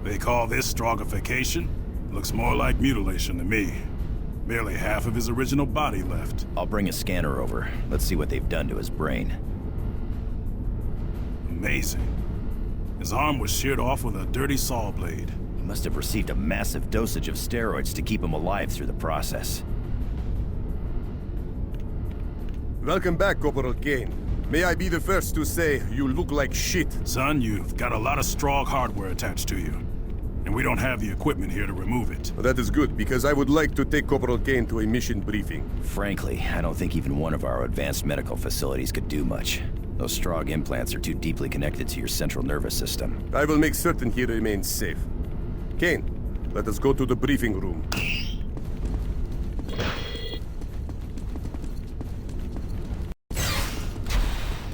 They call this strongification? Looks more like mutilation to me. Barely half of his original body left. I'll bring a scanner over. Let's see what they've done to his brain. Amazing. His arm was sheared off with a dirty saw blade. He must have received a massive dosage of steroids to keep him alive through the process. Welcome back, Corporal Kane. May I be the first to say you look like shit. Son, you've got a lot of strong hardware attached to you. And we don't have the equipment here to remove it. Well, that is good, because I would like to take Corporal Kane to a mission briefing. Frankly, I don't think even one of our advanced medical facilities could do much. Those Strog implants are too deeply connected to your central nervous system. I will make certain he remains safe. Kane, let us go to the briefing room.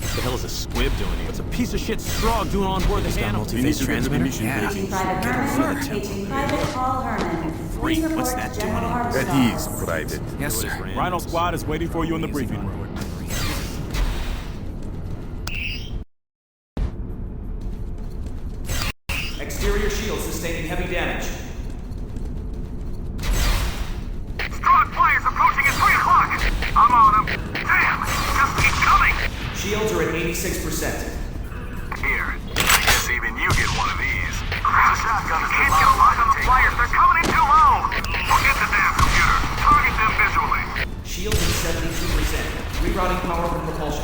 What the hell is a squib doing here? What's a piece of shit Strog doing on board the animal? We need to get to the mission Agent briefing. Private Herman, Agent Private Paul Herman. Please report What's that to doing General on? That Armstrong. is private. Yes, sir. Rhino Squad is waiting for you in the briefing room. Exterior shield sustaining heavy damage. Strong flyers approaching at 3 o'clock! I'm on them. Damn! Just keep coming! Shields are at 86%. Here. I guess even you get one of these. There's a shotgun that's can't get a lock on the flyers. They're coming in too low! Forget the damn computer. Target them visually. Shields at 72%. Rerouting power for propulsion.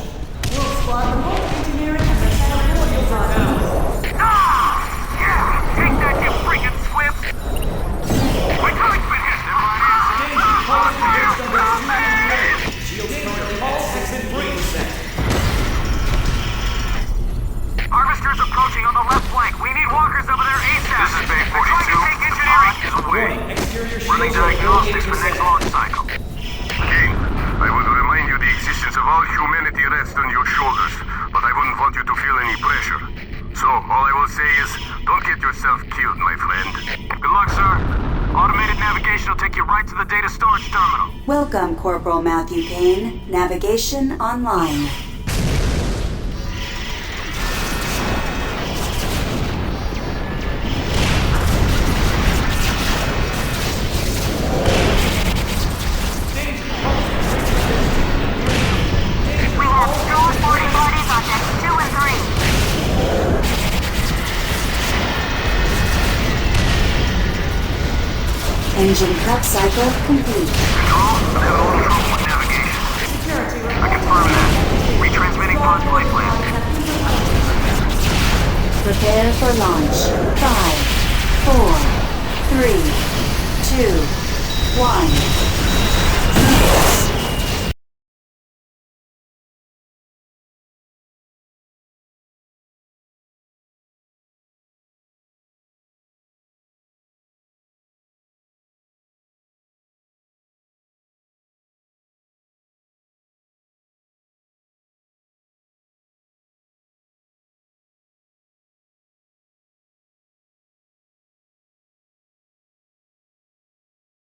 Wolf Squad, remote engineering and mechanical design. Ah! Yeah! Take that, you freaking squibs! My coming's been hit! Shields currently at 63%. Harvesters approaching on the left flank. We need walkers over there ASAP. This is Bay 42. They're trying to take engineering. Is away. Warning, exterior Running shields are at diagnostics for next 88%. launch cycle. Kane, I would remind you the existence of all humanity rests on your shoulders, but I wouldn't want you to feel any pressure. So, all I will say is, don't get yourself killed, my friend. Good luck, sir. Automated navigation will take you right to the data storage terminal. Welcome, Corporal Matthew Kane. Navigation online. We have 240 bodies on decks 2 and 3. Engine prep cycle complete. Control, I'm having a little trouble with navigation. I confirm that. Retransmitting pod flight plan. Prepare for launch. 5, 4, 3, 2, 1.